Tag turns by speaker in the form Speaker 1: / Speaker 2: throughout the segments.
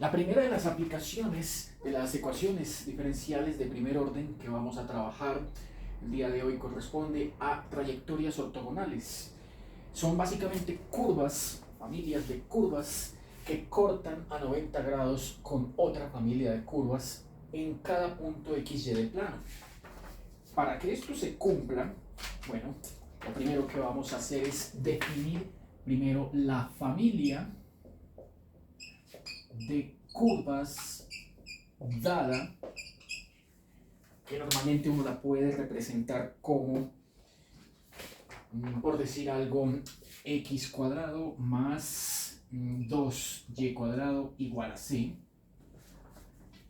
Speaker 1: La primera de las aplicaciones de las ecuaciones diferenciales de primer orden que vamos a trabajar el día de hoy corresponde a trayectorias ortogonales. Son básicamente curvas, familias de curvas que cortan a 90 grados con otra familia de curvas en cada punto XY del plano. Para que esto se cumpla, bueno, lo primero que vamos a hacer es definir primero la familia de curvas dada, que normalmente uno la puede representar como, por decir algo, x cuadrado más 2y cuadrado igual a c.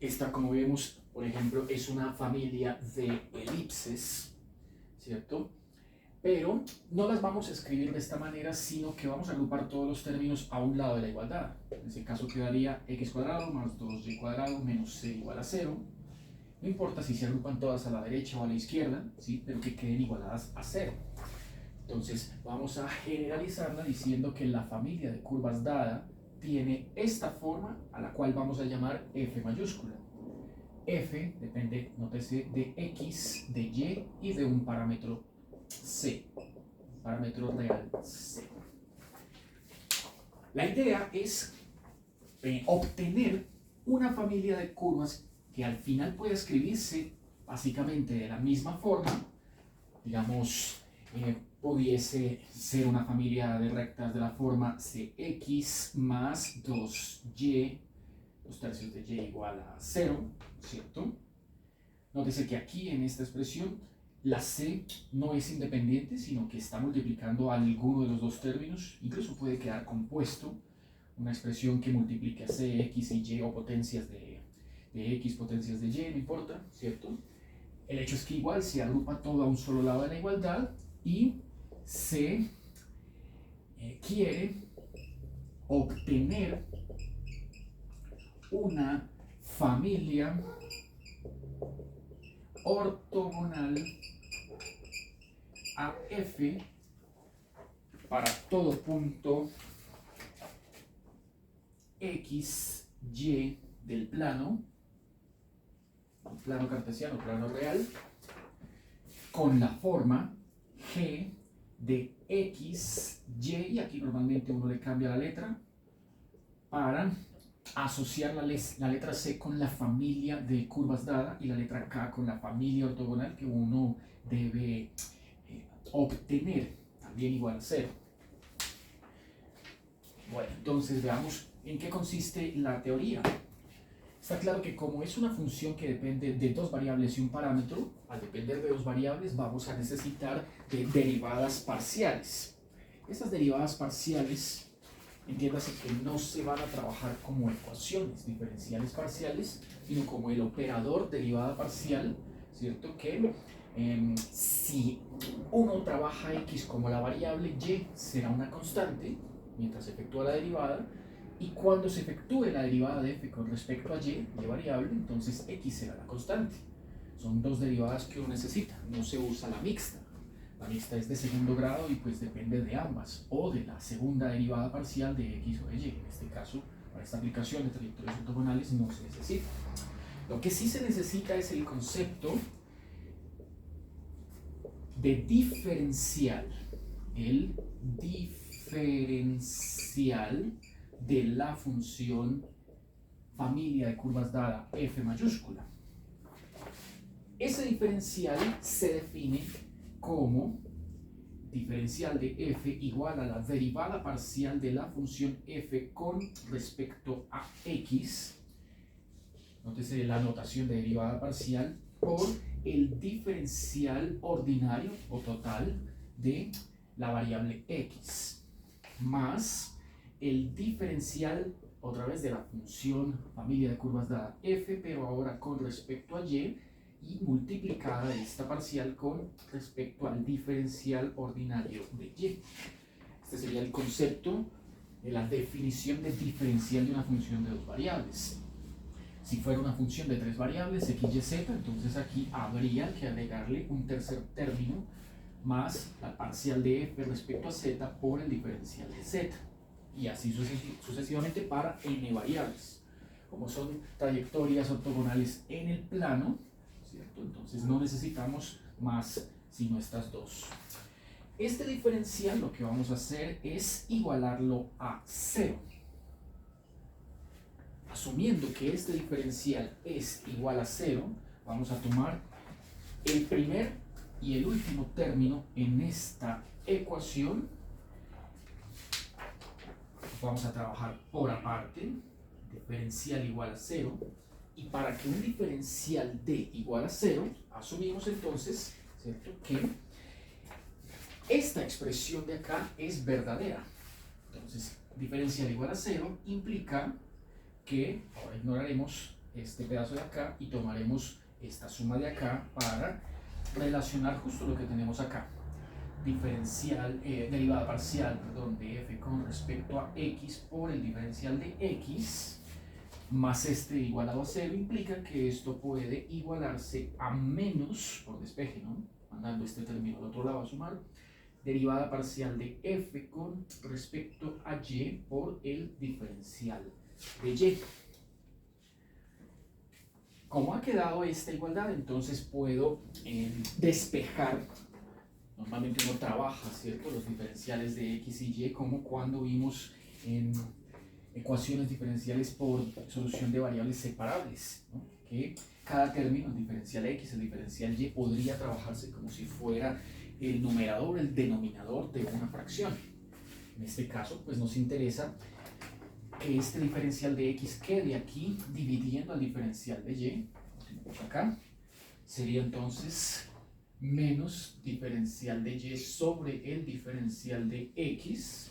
Speaker 1: Esta, como vemos, por ejemplo, es una familia de elipses, ¿cierto? Pero no las vamos a escribir de esta manera, sino que vamos a agrupar todos los términos a un lado de la igualdad. En ese caso quedaría x cuadrado más 2y cuadrado menos c igual a 0. No importa si se agrupan todas a la derecha o a la izquierda, ¿sí? Pero que queden igualadas a 0. Entonces vamos a generalizarla diciendo que la familia de curvas dada tiene esta forma, a la cual vamos a llamar f mayúscula. F depende, nótese, de x, de y y de un parámetro c, parámetro real c. La idea es obtener una familia de curvas que al final puede escribirse básicamente de la misma forma. Digamos, pudiese ser una familia de rectas de la forma cx más 2y, 2 tercios de y igual a 0, ¿cierto? Nótese que aquí en esta expresión la c no es independiente, sino que está multiplicando a alguno de los dos términos. Incluso puede quedar compuesto una expresión que multiplique a c, x y y, o potencias de x, potencias de y, no importa, ¿cierto? El hecho es que igual se agrupa todo a un solo lado de la igualdad y se quiere obtener una familia ortogonal a f para todo punto x, y del plano cartesiano, plano real, con la forma g de x, y aquí normalmente uno le cambia la letra para asociar la letra c con la familia de curvas dada y la letra k con la familia ortogonal que uno debe obtener, también igual a 0. Bueno, entonces veamos en qué consiste la teoría. Está claro que como es una función que depende de dos variables y un parámetro, al depender de dos variables vamos a necesitar de derivadas parciales. Estas derivadas parciales, entiéndase que no se van a trabajar como ecuaciones diferenciales parciales, sino como el operador derivada parcial, ¿cierto? Que si uno trabaja x como la variable, y será una constante mientras se efectúa la derivada, y cuando se efectúe la derivada de f con respecto a y variable, entonces x será la constante. Son dos derivadas que uno necesita, no se usa la mixta. La mixta es de segundo grado y pues depende de ambas, o de la segunda derivada parcial de x o de y. En este caso, para esta aplicación de trayectorias ortogonales no se necesita. Lo que sí se necesita es el concepto de diferencial. El diferencial de la función familia de curvas dada f mayúscula. Ese diferencial se define como diferencial de f igual a la derivada parcial de la función f con respecto a x, nótese la notación de derivada parcial, por el diferencial ordinario o total de la variable x, más el diferencial otra vez de la función familia de curvas dada f, pero ahora con respecto a y multiplicada esta parcial con respecto al diferencial ordinario de y. Este sería el concepto de la definición de diferencial de una función de dos variables. Si fuera una función de tres variables, x, y, z, entonces aquí habría que agregarle un tercer término más la parcial de f respecto a z por el diferencial de z. Y así sucesivamente para n variables. como son trayectorias ortogonales en el plano, ¿cierto? Entonces no necesitamos más sino estas dos. Este diferencial lo que vamos a hacer es igualarlo a 0. Asumiendo que este diferencial es igual a 0, vamos a tomar el primer y el último término en esta ecuación. Vamos a trabajar por aparte, diferencial igual a 0, y para que un diferencial d igual a 0, asumimos entonces, ¿cierto?, que esta expresión de acá es verdadera. Entonces, diferencial igual a 0 implica que ahora ignoraremos este pedazo de acá y tomaremos esta suma de acá para relacionar justo lo que tenemos acá. Derivada parcial, de f con respecto a x por el diferencial de x más este igualado a 0 implica que esto puede igualarse a menos, por despeje, ¿no?, mandando este término al otro lado a sumar, derivada parcial de f con respecto a y por el diferencial de y. ¿Cómo ha quedado esta igualdad? Entonces puedo despejar. Normalmente uno trabaja, ¿cierto?, los diferenciales de x y y como cuando vimos en ecuaciones diferenciales por solución de variables separables, ¿no?, que cada término, el diferencial x, el diferencial y, podría trabajarse como si fuera el numerador, el denominador de una fracción. En este caso, pues nos interesa que este diferencial de x quede aquí dividiendo al diferencial de y. Acá sería entonces menos diferencial de y sobre el diferencial de x,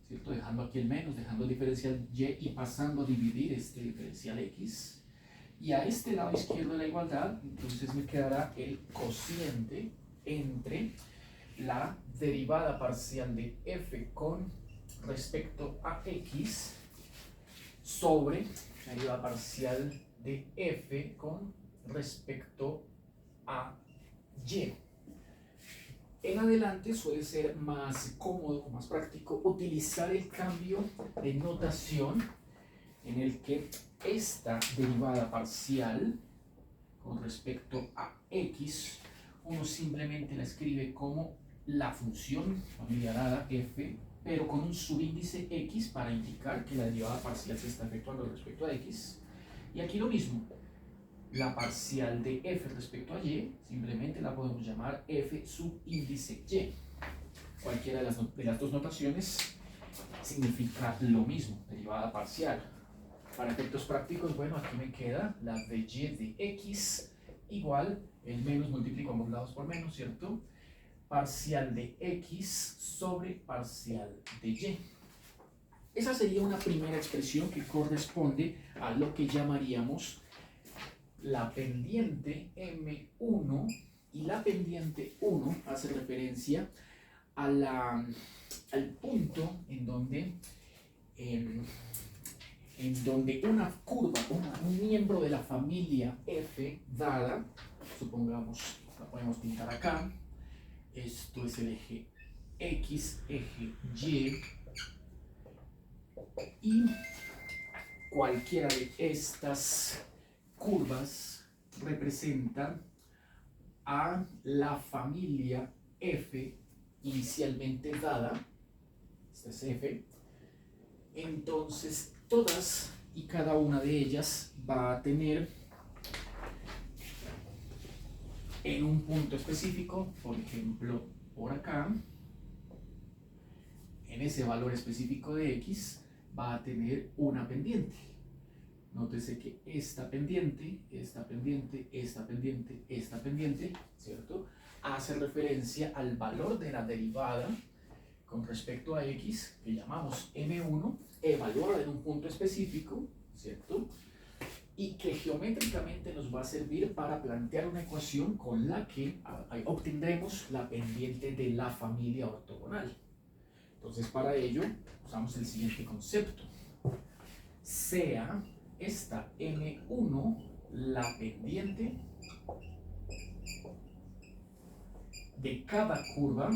Speaker 1: ¿cierto?, dejando aquí el menos, dejando el diferencial y y pasando a dividir este diferencial x. Y a este lado izquierdo de la igualdad, entonces me quedará el cociente entre la derivada parcial de f con respecto a x sobre la derivada parcial de f con respecto a y. En adelante suele ser más cómodo o más práctico utilizar el cambio de notación en el que esta derivada parcial con respecto a x uno simplemente la escribe como la función familia dada f, pero con un subíndice x para indicar que la derivada parcial se está efectuando respecto a x. Y aquí lo mismo, la parcial de f respecto a y simplemente la podemos llamar f subíndice y. Cualquiera de las dos notaciones significa lo mismo, derivada parcial. Para efectos prácticos, bueno, aquí me queda la de y de x igual, el menos multiplico ambos lados por menos, ¿cierto?, parcial de x sobre parcial de y. Esa sería una primera expresión que corresponde a lo que llamaríamos la pendiente M1, y la pendiente 1 hace referencia a al punto en donde una curva, un miembro de la familia f dada, supongamos, la podemos pintar acá, esto es el eje x, eje y cualquiera de estas curvas representa a la familia f inicialmente dada, esta es f. Entonces todas y cada una de ellas va a tener en un punto específico, por ejemplo por acá, en ese valor específico de x va a tener una pendiente. Nótese que esta pendiente, esta pendiente, esta pendiente, esta pendiente, ¿cierto?, hace referencia al valor de la derivada con respecto a x, que llamamos m1, evaluada en un punto específico, ¿cierto?, y que geométricamente nos va a servir para plantear una ecuación con la que obtendremos la pendiente de la familia ortogonal. Entonces, para ello, usamos el siguiente concepto. Sea esta M1 la pendiente de cada curva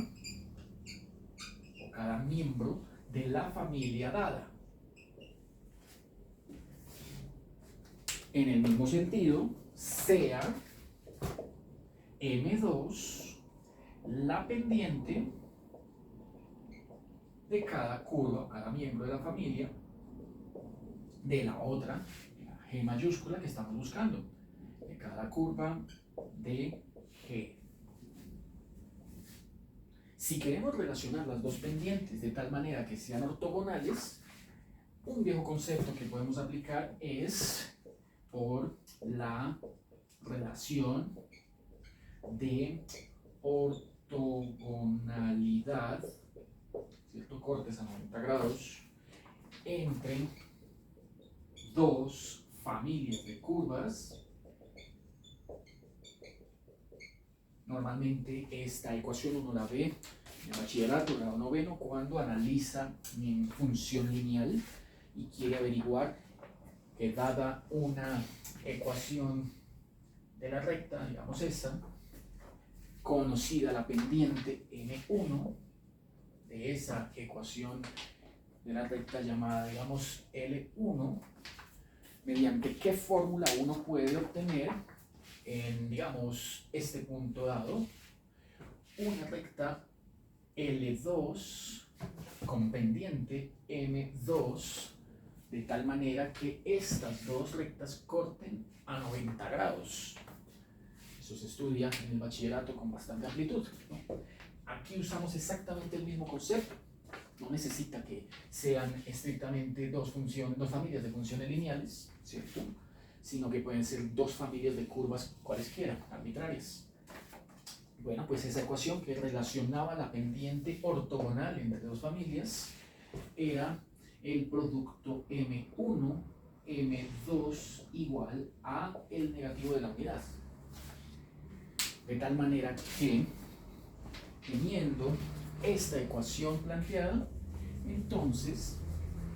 Speaker 1: o cada miembro de la familia dada. En el mismo sentido, sea M2 la pendiente de cada curva, cada miembro de la familia, de la otra, la G mayúscula que estamos buscando, de cada curva de G. Si queremos relacionar las dos pendientes de tal manera que sean ortogonales, un viejo concepto que podemos aplicar es por la relación de ortogonalidad, ¿cierto? Cortes a 90 grados entre dos familias de curvas. Normalmente esta ecuación uno la ve en el bachillerato, grado noveno, cuando analiza en función lineal y quiere averiguar que dada una ecuación de la recta, digamos esta, conocida la pendiente M1 de esa ecuación de la recta llamada, digamos, L1, mediante qué fórmula uno puede obtener en, digamos, este punto dado, una recta L2 con pendiente M2, de tal manera que estas dos rectas corten a 90 grados. Eso se estudia en el bachillerato con bastante amplitud, ¿no? Aquí usamos exactamente el mismo concepto. No necesita que sean estrictamente dos familias de funciones lineales, ¿cierto? Sino que pueden ser dos familias de curvas cualesquiera, arbitrarias. Bueno, pues esa ecuación que relacionaba la pendiente ortogonal entre dos familias era el producto M1, M2 igual a el negativo de la unidad. De tal manera que, teniendo esta ecuación planteada, entonces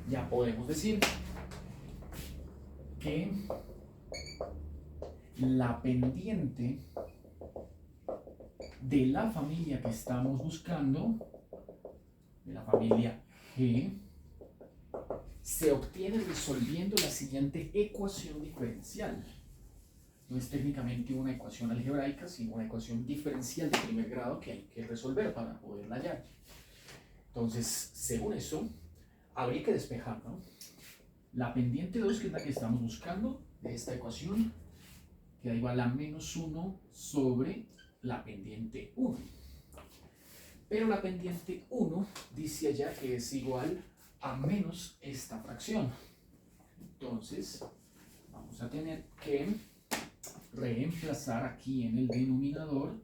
Speaker 1: ya podemos decir que la pendiente de la familia que estamos buscando, de la familia G, se obtiene resolviendo la siguiente ecuación diferencial. No es técnicamente una ecuación algebraica, sino una ecuación diferencial de primer grado que hay que resolver para poderla hallar. Entonces, según eso, habría que despejar, ¿no? La pendiente 2, que es la que estamos buscando, de esta ecuación, queda igual a menos 1 sobre la pendiente 1. Pero la pendiente 1 dice allá que es igual a menos esta fracción. Entonces, vamos a tener que reemplazar aquí en el denominador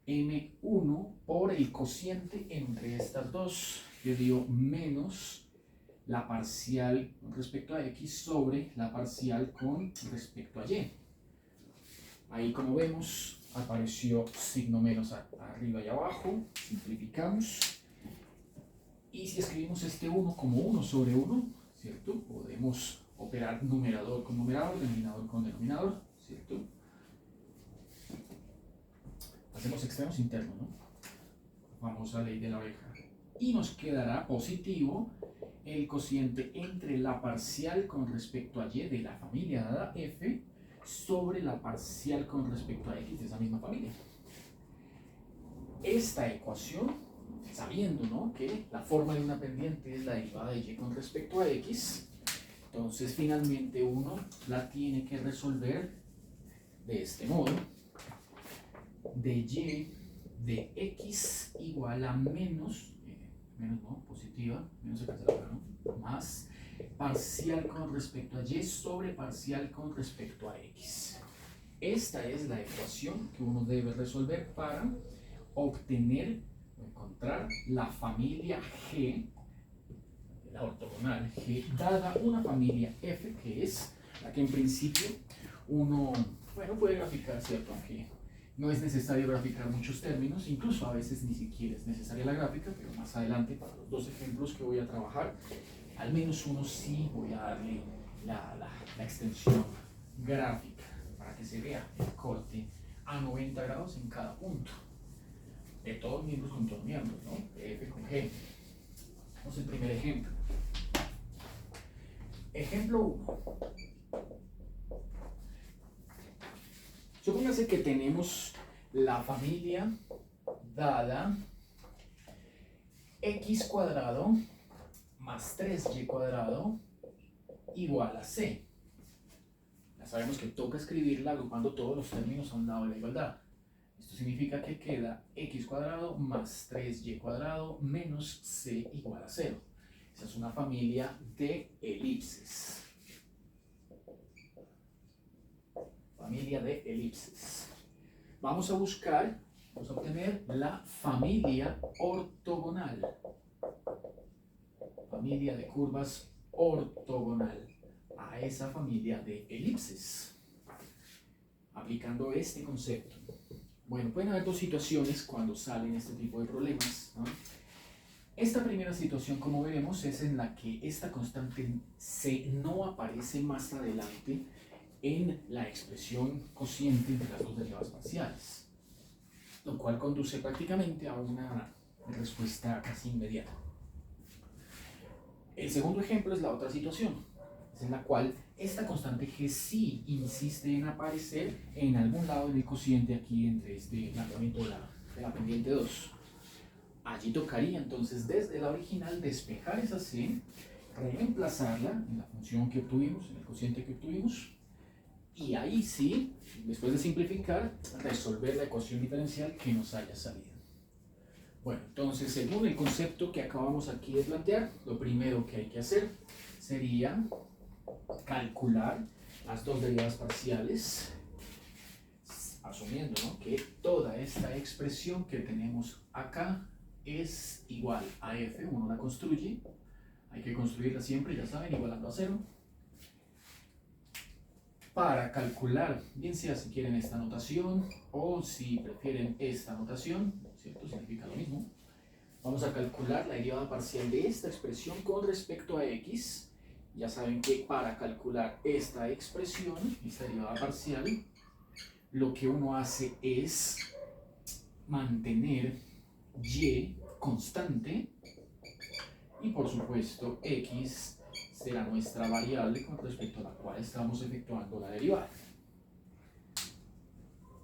Speaker 1: M1 por el cociente entre estas dos, que dio menos la parcial con respecto a X sobre la parcial con respecto a Y. Ahí, como vemos, apareció signo menos arriba y abajo. Simplificamos. Y si escribimos este 1 como 1 sobre 1, ¿cierto? Podemos operar numerador con numerador, denominador con denominador, ¿cierto? Hacemos extremos internos, ¿no? Famosa ley de la oveja. Y nos quedará positivo el cociente entre la parcial con respecto a Y de la familia dada F sobre la parcial con respecto a X de esa misma familia. Esta ecuación, sabiendo, ¿no?, que la forma de una pendiente es la derivada de Y con respecto a X, entonces finalmente uno la tiene que resolver de este modo: de Y de X igual a menos no, positiva, menos se cancela acá, ¿no?, más parcial con respecto a Y sobre parcial con respecto a X. Esta es la ecuación que uno debe resolver para obtener o encontrar la familia G, la ortogonal G, dada una familia F, que es la que en principio uno, bueno, puede graficar, ¿cierto? Aunque no es necesario graficar muchos términos, incluso a veces ni siquiera es necesaria la gráfica, pero más adelante, para los dos ejemplos que voy a trabajar, al menos uno sí voy a darle la extensión gráfica para que se vea el corte a 90 grados en cada punto, de todos miembros con todos miembros, ¿no? F con G. Vamos al primer ejemplo. Ejemplo 1. Supóngase que tenemos la familia dada x cuadrado más 3y cuadrado igual a c. Ya sabemos que toca escribirla agrupando todos los términos a un lado de la igualdad. Esto significa que queda x cuadrado más 3y cuadrado menos c igual a 0. Esa es una familia de elipses. Familia de elipses. Vamos a obtener la familia ortogonal. Familia de curvas ortogonal a esa familia de elipses. Aplicando este concepto. Bueno, pueden haber dos situaciones cuando salen este tipo de problemas, ¿no? Esta primera situación, como veremos, es en la que esta constante c no aparece más adelante en la expresión cociente de las dos derivadas parciales, lo cual conduce prácticamente a una respuesta casi inmediata. El segundo ejemplo es la otra situación, es en la cual esta constante g sí insiste en aparecer en algún lado del cociente aquí entre este planteamiento de la pendiente 2. Allí tocaría entonces desde la original despejar esa c, reemplazarla en la función que obtuvimos, en el cociente que obtuvimos, y ahí sí, después de simplificar, resolver la ecuación diferencial que nos haya salido. Bueno, entonces según el concepto que acabamos aquí de plantear, lo primero que hay que hacer sería calcular las dos derivadas parciales, asumiendo, ¿no?, que toda esta expresión que tenemos acá es igual a f. Uno la construye, hay que construirla siempre, ya saben, igualando a 0. Para calcular, bien sea si quieren esta notación o si prefieren esta notación, ¿cierto? Significa lo mismo. Vamos a calcular la derivada parcial de esta expresión con respecto a x. Ya saben que para calcular esta expresión, esta derivada parcial, lo que uno hace es mantener y constante y por supuesto x será nuestra variable con respecto a la cual estamos efectuando la derivada.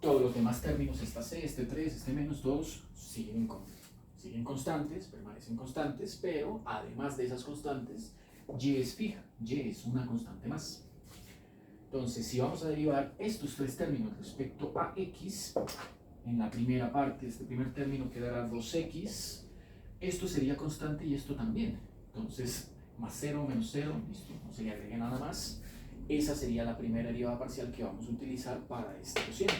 Speaker 1: Todos los demás términos, esta c, este 3, este menos, todos siguen constantes, permanecen constantes, pero además de esas constantes, y es fija, y es una constante más. Entonces, si vamos a derivar estos tres términos respecto a x, en la primera parte, este primer término quedará 2x, esto sería constante y esto también. Entonces, más 0 menos 0, listo, no se le agregue nada más. Esa sería la primera derivada parcial que vamos a utilizar para este cociente.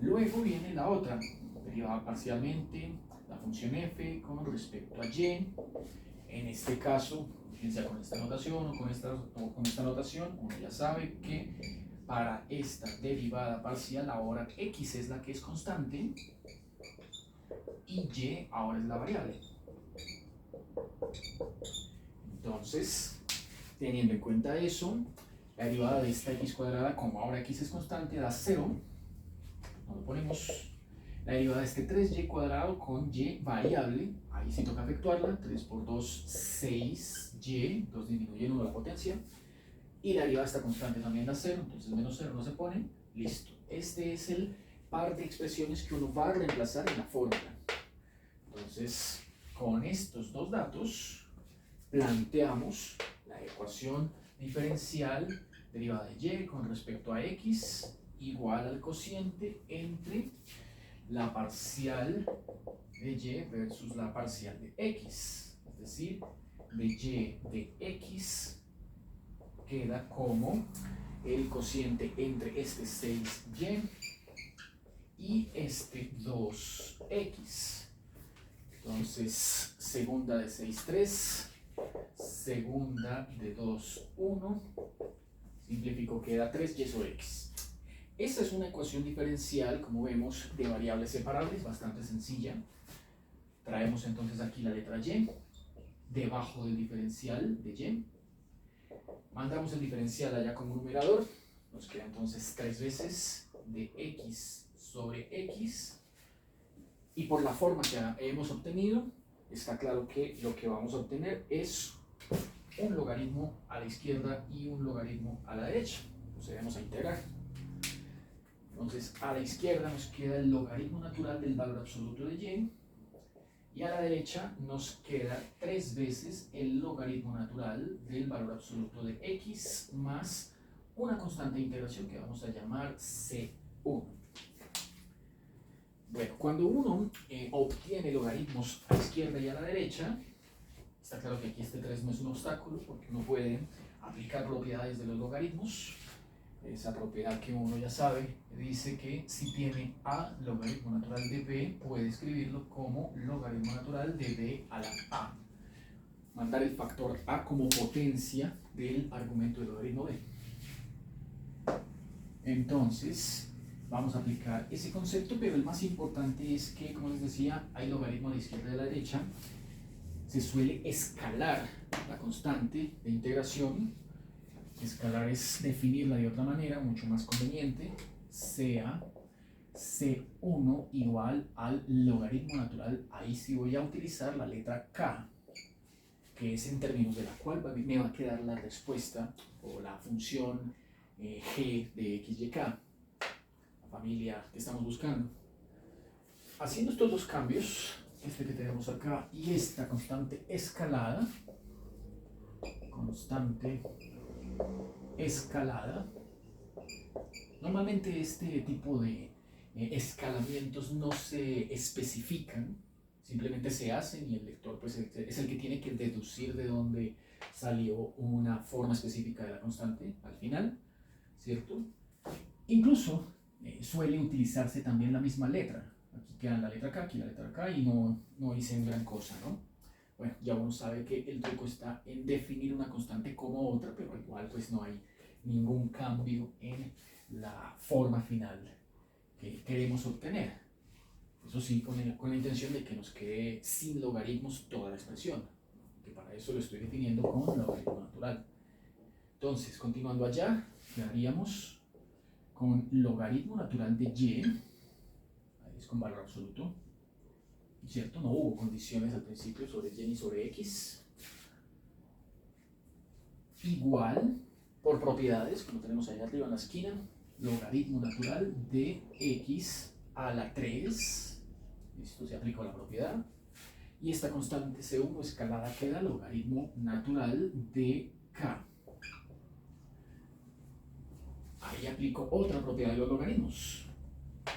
Speaker 1: Luego viene la otra, derivada parcialmente la función f con respecto a y. En este caso, bien sea con esta notación o con esta notación, uno ya sabe que para esta derivada parcial ahora x es la que es constante y y ahora es la variable. Entonces, teniendo en cuenta eso, la derivada de esta x cuadrada, como ahora x es constante, da 0. No lo ponemos. La derivada de este 3y cuadrado con y variable, ahí sí toca efectuarla. 3 por 2, 6y, 2 disminuye 1 la potencia. Y la derivada de esta constante también da 0, entonces menos 0 no se pone. Listo. Este es el par de expresiones que uno va a reemplazar en la fórmula. Entonces, con estos dos datos, planteamos la ecuación diferencial derivada de y con respecto a x igual al cociente entre la parcial de y versus la parcial de x. Es decir, de y de x queda como el cociente entre este 6y y este 2x. Entonces, segunda de 6, 3, segunda de 2, 1, simplifico, queda 3y sobre x. Esta es una ecuación diferencial, como vemos, de variables separables, bastante sencilla. Traemos entonces aquí la letra y, debajo del diferencial de y. Mandamos el diferencial allá como numerador, nos queda entonces 3 veces de x sobre x. Y por la forma que hemos obtenido, está claro que lo que vamos a obtener es un logaritmo a la izquierda y un logaritmo a la derecha. Procedemos a integrar. Entonces, a la izquierda nos queda el logaritmo natural del valor absoluto de y, y a la derecha nos queda 3 veces el logaritmo natural del valor absoluto de x más una constante de integración que vamos a llamar C1. Bueno, cuando uno obtiene logaritmos a la izquierda y a la derecha, está claro que aquí este 3 no es un obstáculo porque uno puede aplicar propiedades de los logaritmos. Esa propiedad que uno ya sabe dice que si tiene a logaritmo natural de b, puede escribirlo como logaritmo natural de b a la a. Mandar el factor a como potencia del argumento del logaritmo b. Entonces, vamos a aplicar ese concepto, pero el más importante es que, como les decía, hay logaritmo a la izquierda y a la derecha. Se suele escalar la constante de integración. Escalar es definirla de otra manera, mucho más conveniente, sea C1 igual al logaritmo natural. Ahí sí voy a utilizar la letra K, que es en términos de la cual me va a quedar la respuesta o la función g de x y k, la familia que estamos buscando. Haciendo estos dos cambios, este que tenemos acá y esta constante escalada, normalmente este tipo de escalamientos no se especifican, simplemente se hacen y el lector pues, es el que tiene que deducir de dónde salió una forma específica de la constante al final, ¿cierto? Incluso suele utilizarse también la misma letra. Aquí queda la letra K, aquí la letra K y no dicen gran cosa, ¿no? Bueno, ya uno sabe que el truco está en definir una constante como otra, pero igual pues no hay ningún cambio en la forma final que queremos obtener. Eso sí, con la intención de que nos quede sin logaritmos toda la expresión, que para eso lo estoy definiendo con logaritmo natural. Entonces, continuando allá, quedaríamos con logaritmo natural de y, ahí es con valor absoluto, ¿cierto? No hubo condiciones al principio sobre y ni sobre x, igual, por propiedades, como tenemos allá arriba en la esquina, logaritmo natural de x a la 3, esto se aplicó la propiedad, y esta constante C1 escalada queda logaritmo natural de k. Ahí aplico otra propiedad de los logaritmos,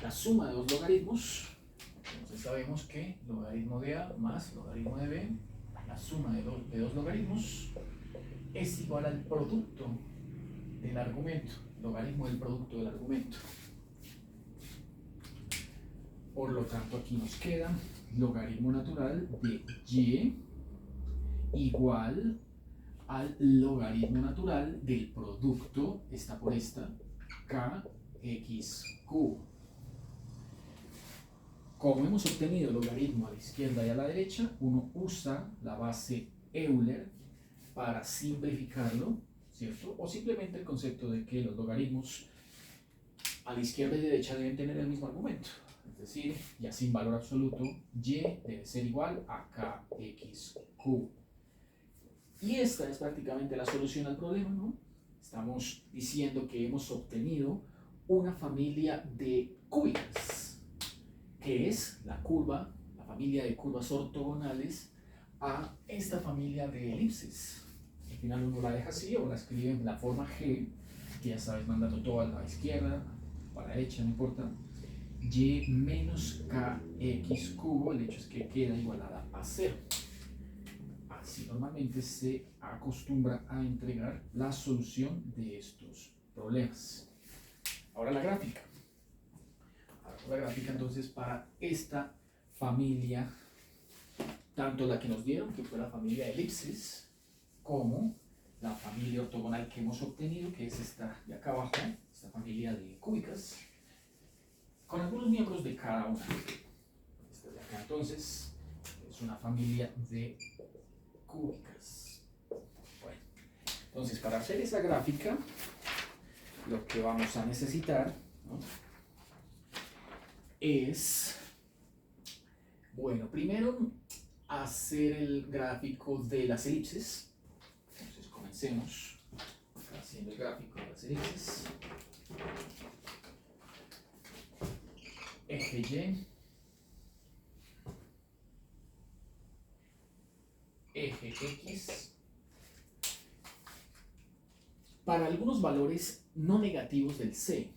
Speaker 1: la suma de dos logaritmos. Entonces sabemos que logaritmo de a más logaritmo de b, la suma de dos logaritmos, es igual al producto del argumento, logaritmo del producto del argumento. Por lo tanto, aquí nos queda logaritmo natural de y igual al logaritmo natural del producto, esta por esta, kx cubo. Como hemos obtenido el logaritmo a la izquierda y a la derecha, uno usa la base Euler para simplificarlo, ¿cierto? O simplemente el concepto de que los logaritmos a la izquierda y derecha deben tener el mismo argumento. Es decir, ya sin valor absoluto, y debe ser igual a kx cubo. Y esta es prácticamente la solución al problema, ¿no? Estamos diciendo que hemos obtenido una familia de cúbicas, que es la familia de curvas ortogonales a esta familia de elipses. Al final uno la deja así o la escribe en la forma G, que ya sabes, mandando todo a la izquierda, a la derecha, no importa. Y menos kx cubo, el hecho es que queda igualada a 0. Así normalmente se acostumbra a entregar la solución de estos problemas. Ahora la gráfica. La gráfica entonces para esta familia, tanto la que nos dieron, que fue la familia elipsis, como la familia ortogonal que hemos obtenido, que es esta de acá abajo, esta familia de cúbicas, con algunos miembros de cada una. Esta de acá entonces es una familia de cúbicas. Bueno, entonces para hacer esa gráfica, lo que vamos a necesitar, ¿no?, es, bueno, primero hacer el gráfico de las elipses. Entonces comencemos haciendo el gráfico de las elipses. eje Y, eje X, para algunos valores no negativos del C.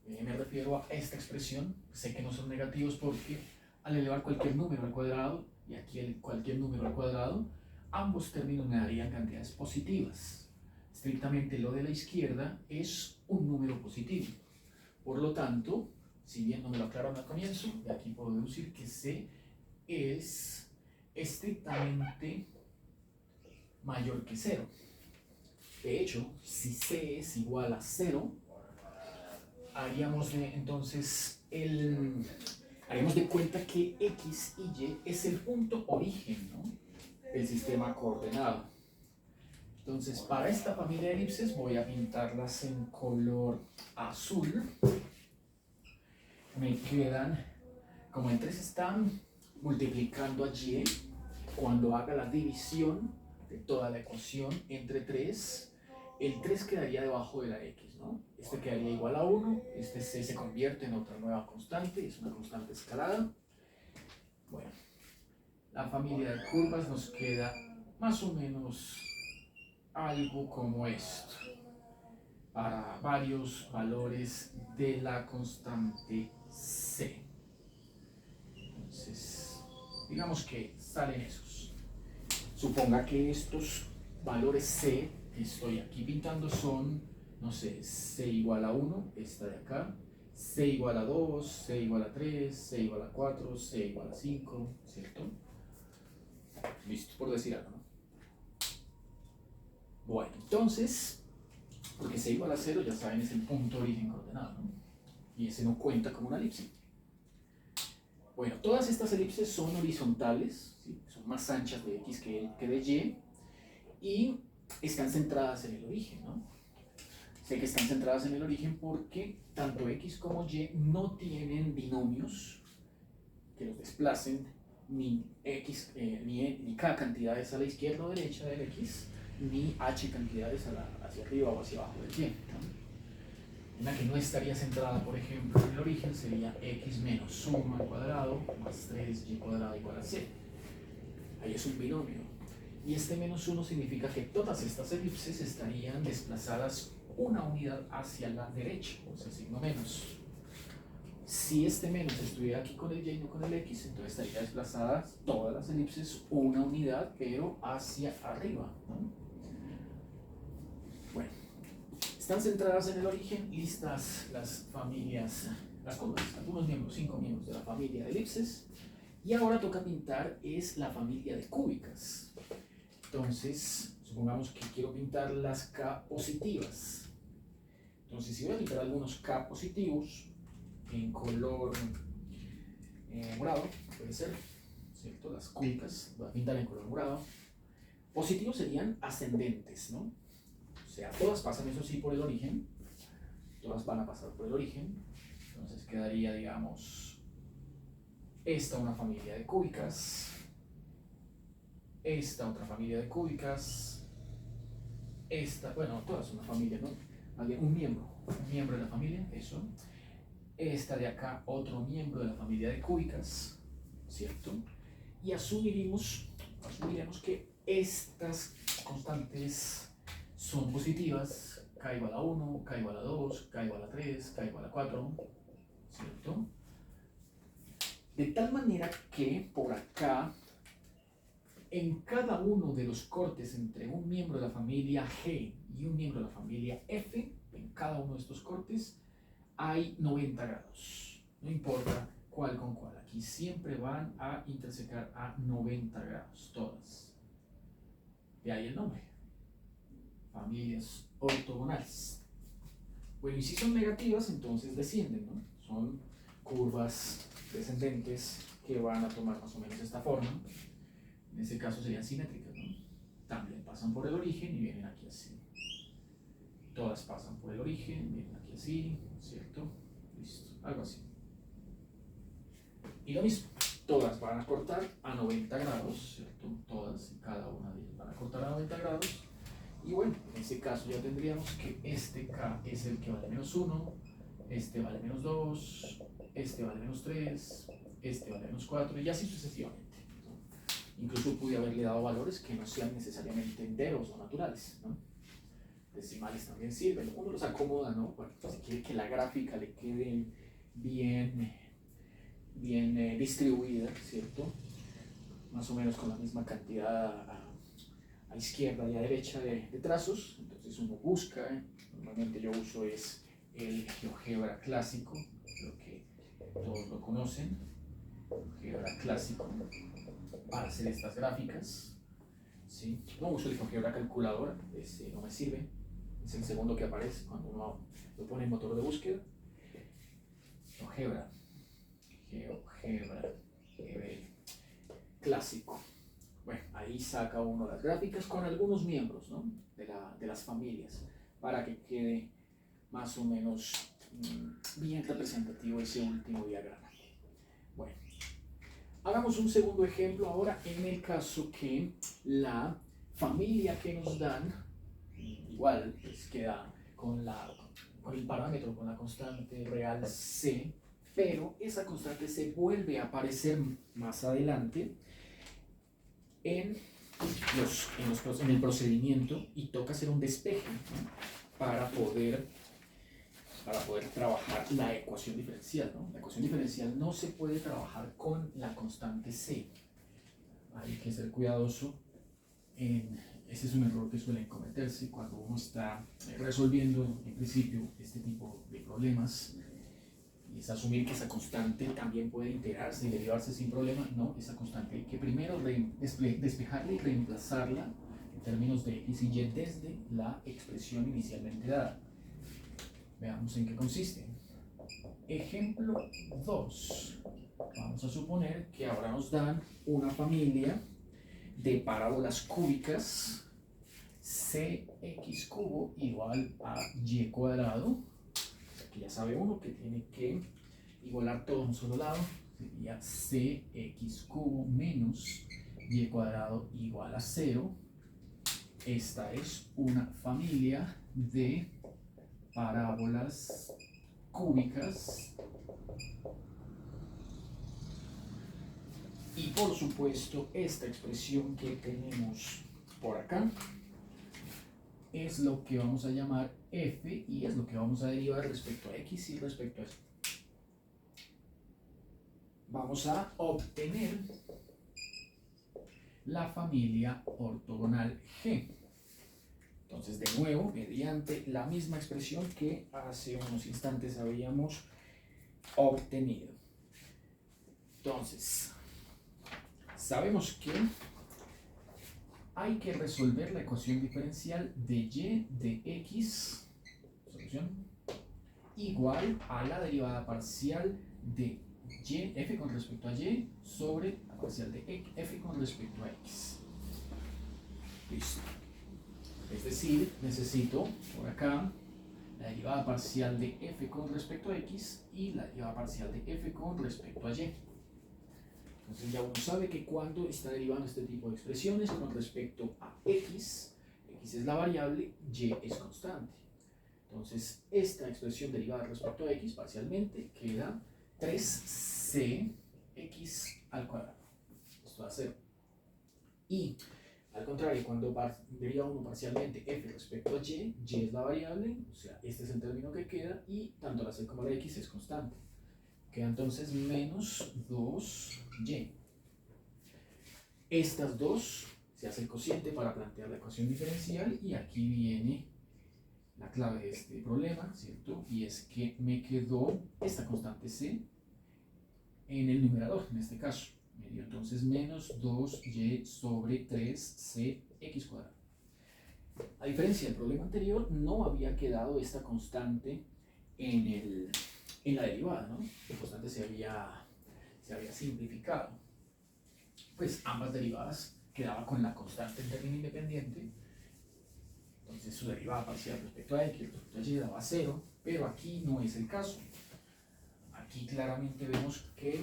Speaker 1: Me refiero a esta expresión, sé que no son negativos porque al elevar cualquier número al cuadrado, y aquí cualquier número al cuadrado, ambos términos me darían cantidades positivas. Estrictamente lo de la izquierda es un número positivo. Por lo tanto, si bien no me lo aclararon al comienzo, de aquí puedo deducir que C es estrictamente mayor que 0. De hecho, si C es igual a 0, haríamos de cuenta que X y Y es el punto origen, ¿no?, del sistema coordenado. Entonces, para esta familia de elipses voy a pintarlas en color azul. Me quedan, como en 3 están multiplicando a Y, cuando haga la división de toda la ecuación entre 3, el 3 quedaría debajo de la X, ¿no? Este quedaría igual a 1, este C se convierte en otra nueva constante, es una constante escalada. Bueno, la familia de curvas nos queda más o menos algo como esto, para varios valores de la constante C. Entonces, digamos que salen esos. Suponga que estos valores C que estoy aquí pintando son, no sé, C igual a 1, esta de acá, C igual a 2, C igual a 3, C igual a 4, C igual a 5, ¿cierto? Listo, por decir algo, ¿no? Bueno, entonces, porque C igual a 0, ya saben, es el punto de origen coordenado, ¿no? Y ese no cuenta como una elipse. Bueno, todas estas elipses son horizontales, ¿sí?, son más anchas de X que de Y, y están centradas en el origen, ¿no? Sé que están centradas en el origen porque tanto X como Y no tienen binomios que los desplacen ni X, ni K cantidades a la izquierda o derecha del X, ni H cantidades hacia arriba o hacia abajo del Y, ¿no? Una que no estaría centrada, por ejemplo, en el origen sería X menos suma al cuadrado más 3Y cuadrado igual a C. Ahí es un binomio. Y este menos 1 significa que todas estas elipses estarían desplazadas una unidad hacia la derecha, o sea, signo menos. Si este menos estuviera aquí con el Y y no con el X, entonces estarían desplazadas todas las elipses una unidad, pero hacia arriba, ¿no? Bueno, están centradas en el origen, listas las familias, algunos miembros, 5 miembros de la familia de elipses. Y ahora toca pintar es la familia de cúbicas. Entonces, supongamos que quiero pintar las K positivas. Entonces, si voy a pintar algunos K positivos en color morado, puede ser, ¿cierto? Las cúbicas, voy a pintar en color morado. Positivos serían ascendentes, ¿no? O sea, todas pasan, eso sí, por el origen. Todas van a pasar por el origen. Entonces quedaría, digamos, esta una familia de cúbicas, esta otra familia de cúbicas, esta, bueno, todas una familia, ¿no? Un miembro de la familia, eso. Esta de acá, otro miembro de la familia de cúbicas, ¿cierto? Y asumiremos que estas constantes son positivas, K igual a 1, K igual a 2, K igual a 3, K igual a 4, ¿cierto? De tal manera que por acá, en cada uno de los cortes entre un miembro de la familia G y un miembro de la familia F, en cada uno de estos cortes hay 90 grados. No importa cuál con cuál, aquí siempre van a intersecar a 90 grados, todas. De ahí el nombre, familias ortogonales. Bueno, y si son negativas, entonces descienden, ¿no? Son curvas descendentes que van a tomar más o menos esta forma. En ese caso serían simétricas, ¿no? También pasan por el origen y vienen aquí así. Todas pasan por el origen, vienen aquí así, ¿cierto? Listo, algo así. Y lo mismo, todas van a cortar a 90 grados, ¿cierto? Todas y cada una de ellas van a cortar a 90 grados. Y bueno, en ese caso ya tendríamos que este K es el que vale menos 1, este vale menos 2, este vale menos 3, este vale menos 4 y así sucesivamente, ¿no? Incluso pude haberle dado valores que no sean necesariamente enteros o naturales, ¿no? Decimales también sirven, uno los acomoda, ¿no? Si quiere que la gráfica le quede bien distribuida, ¿cierto? Más o menos con la misma cantidad a izquierda y a derecha de trazos. Entonces uno busca, normalmente yo uso es el GeoGebra clásico, creo que todos lo conocen, GeoGebra clásico, para hacer estas gráficas, ¿sí? No uso el GeoGebra calculadora, ese no me sirve, es el segundo que aparece cuando uno lo pone en motor de búsqueda. GeoGebra clásico. Bueno, ahí saca uno las gráficas con algunos miembros, ¿no? de las familias, para que quede más o menos bien representativo ese último diagrama. Bueno, hagamos un segundo ejemplo ahora en el caso que la familia que nos dan, igual pues queda con el parámetro, con la constante real C, pero esa constante C vuelve a aparecer más adelante en el procedimiento y toca hacer un despeje, ¿no? para poder trabajar la ecuación diferencial, ¿no? La ecuación diferencial no se puede trabajar con la constante C. Hay que ser cuidadoso. Ese es un error que suelen cometerse cuando uno está resolviendo en principio este tipo de problemas. Y es asumir que esa constante también puede integrarse y derivarse sin problema. No, esa constante hay que primero despejarla y reemplazarla en términos de x y y desde la expresión inicialmente dada. Veamos en qué consiste. Ejemplo 2. Vamos a suponer que ahora nos dan una familia de parábolas cúbicas cx cubo igual a y cuadrado. Aquí ya sabe uno que tiene que igualar todo a un solo lado. Sería cx cubo menos y cuadrado igual a 0. Esta es una familia de parábolas cúbicas y por supuesto esta expresión que tenemos por acá es lo que vamos a llamar f y es lo que vamos a derivar respecto a x y respecto a y. Vamos a obtener la familia ortogonal G. Entonces, de nuevo, mediante la misma expresión que hace unos instantes habíamos obtenido. Entonces, sabemos que hay que resolver la ecuación diferencial de y de x, solución, igual a la derivada parcial de y, f con respecto a y, sobre la parcial de f con respecto a x. Listo. Es decir, necesito por acá la derivada parcial de f con respecto a x y la derivada parcial de f con respecto a y. Entonces ya uno sabe que cuando está derivando este tipo de expresiones con respecto a x es la variable, y es constante. Entonces esta expresión derivada respecto a x parcialmente queda 3cx al cuadrado. Esto da 0. Y al contrario, cuando deriva uno parcialmente f respecto a y es la variable, o sea, este es el término que queda, y tanto la c como la x es constante. Queda entonces menos 2y. Estas dos se hace el cociente para plantear la ecuación diferencial, y aquí viene la clave de este problema, ¿cierto? Y es que me quedó esta constante c en el numerador, en este caso. Me dio entonces menos 2y sobre 3cx cuadrado. A diferencia del problema anterior, no había quedado esta constante en la derivada, ¿no? La constante se había simplificado. Pues ambas derivadas quedaban con la constante en término independiente. Entonces su derivada parcial respecto a x respecto a y daba 0, pero aquí no es el caso. Aquí claramente vemos que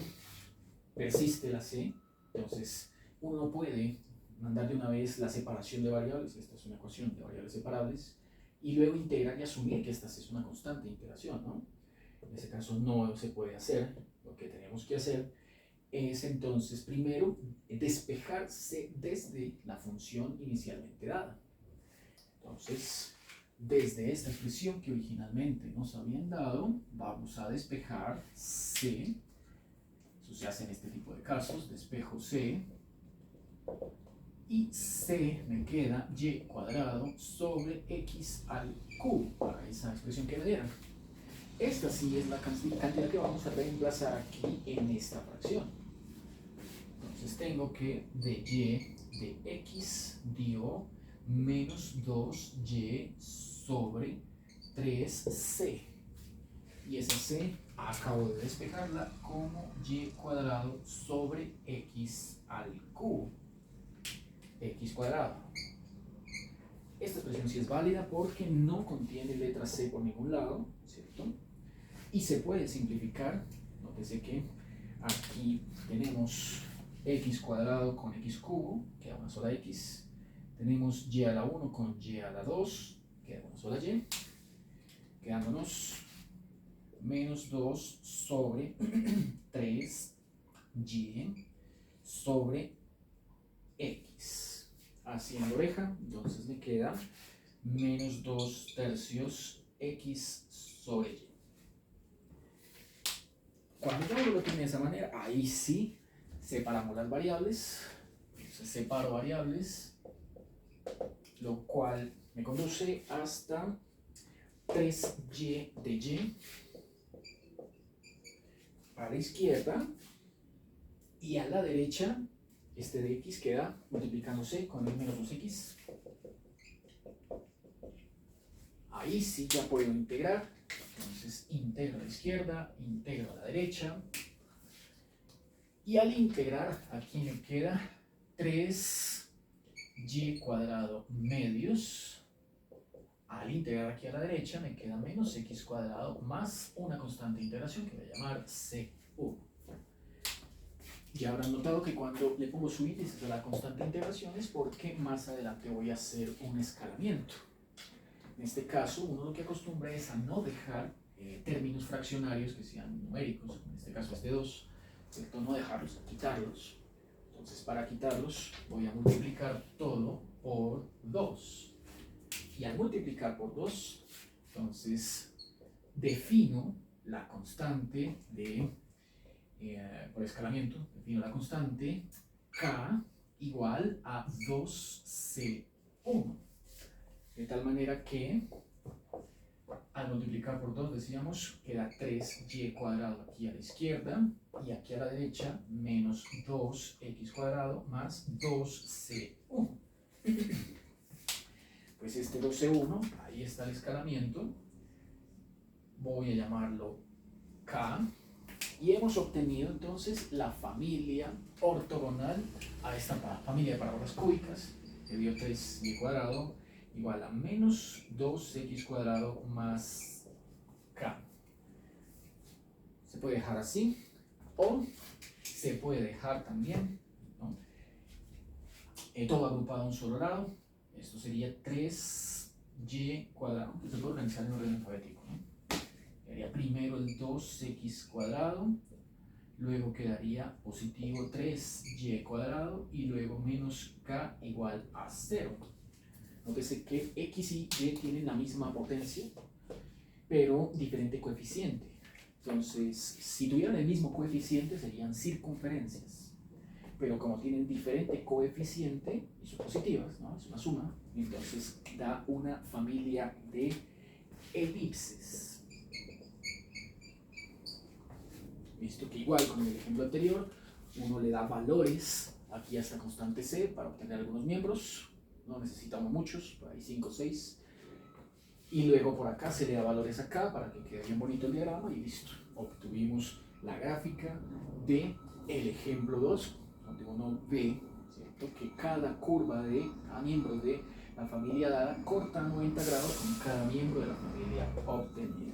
Speaker 1: persiste la c, entonces uno puede mandar de una vez la separación de variables, esta es una ecuación de variables separables, y luego integrar y asumir que esta es una constante de integración, ¿no? En ese caso no se puede hacer. Lo que tenemos que hacer es entonces primero despejarse desde la función inicialmente dada. Entonces, desde esta expresión que originalmente nos habían dado, vamos a despejar C. Eso se hace en este tipo de casos, despejo C. Y C me queda y cuadrado sobre x al cubo, para esa expresión que me dieron. Esta sí es la cantidad que vamos a reemplazar aquí en esta fracción. Entonces tengo que de y de x dio menos 2y sobre 3c. Y esa c acabo de despejarla como y cuadrado sobre x al cubo. X cuadrado. Esta expresión sí es válida porque no contiene letra c por ningún lado, ¿cierto? Y se puede simplificar. Nótese que aquí tenemos x cuadrado con x cubo, queda una sola x. Tenemos y a la 1 con y a la 2, queda una sola y. Quedándonos menos 2 sobre 3y sobre x. Haciendo oreja, entonces me queda menos 2 tercios x sobre y. Cuando yo lo tengo de esa manera, ahí sí separamos las variables. Entonces separo variables, lo cual me conduce hasta 3y de y a la izquierda, y a la derecha este de x queda multiplicándose con el menos 2x. Ahí sí ya puedo integrar. Entonces integro a la izquierda, integro a la derecha. Y al integrar, aquí me queda 3y cuadrado medios. Al integrar aquí a la derecha me queda menos x cuadrado más una constante de integración que voy a llamar c1. Ya habrán notado que cuando le pongo su índice a la constante de integración es porque más adelante voy a hacer un escalamiento. En este caso, uno lo que acostumbra es a no dejar términos fraccionarios que sean numéricos, en este caso es de 2, ¿cierto? No dejarlos, quitarlos. Entonces, para quitarlos, voy a multiplicar todo por 2. Y al multiplicar por 2, entonces defino la constante de por escalamiento, defino la constante K igual a 2C1. De tal manera que al multiplicar por 2 decíamos queda 3y cuadrado aquí a la izquierda y aquí a la derecha menos 2x cuadrado más 2c1. Pues este 2c1, ahí está el escalamiento, voy a llamarlo K. Y hemos obtenido entonces la familia ortogonal a esta familia de parábolas cúbicas, que dio 3y cuadrado igual a menos 2x cuadrado más k. Se puede dejar así, o se puede dejar también, ¿no? Todo agrupado a un solo lado. Esto sería 3y cuadrado, que se puede organizar en orden alfabético, ¿no? Quedaría primero el 2x cuadrado, luego quedaría positivo 3y cuadrado y luego menos k igual a 0. Nótese que x y y tienen la misma potencia, pero diferente coeficiente. Entonces, si tuvieran el mismo coeficiente serían circunferencias, pero como tienen diferente coeficiente y son positivas, ¿no? Es una suma, entonces da una familia de elipses. Visto que igual con el ejemplo anterior, uno le da valores aquí a esta constante c para obtener algunos miembros, no necesitamos muchos, por ahí 5 o 6, y luego por acá se le da valores acá para que quede bien bonito el diagrama y listo. Obtuvimos la gráfica del ejemplo 2, donde uno ve, ¿cierto?, que cada curva de cada miembro de la familia dada corta 90 grados con cada miembro de la familia obtenida.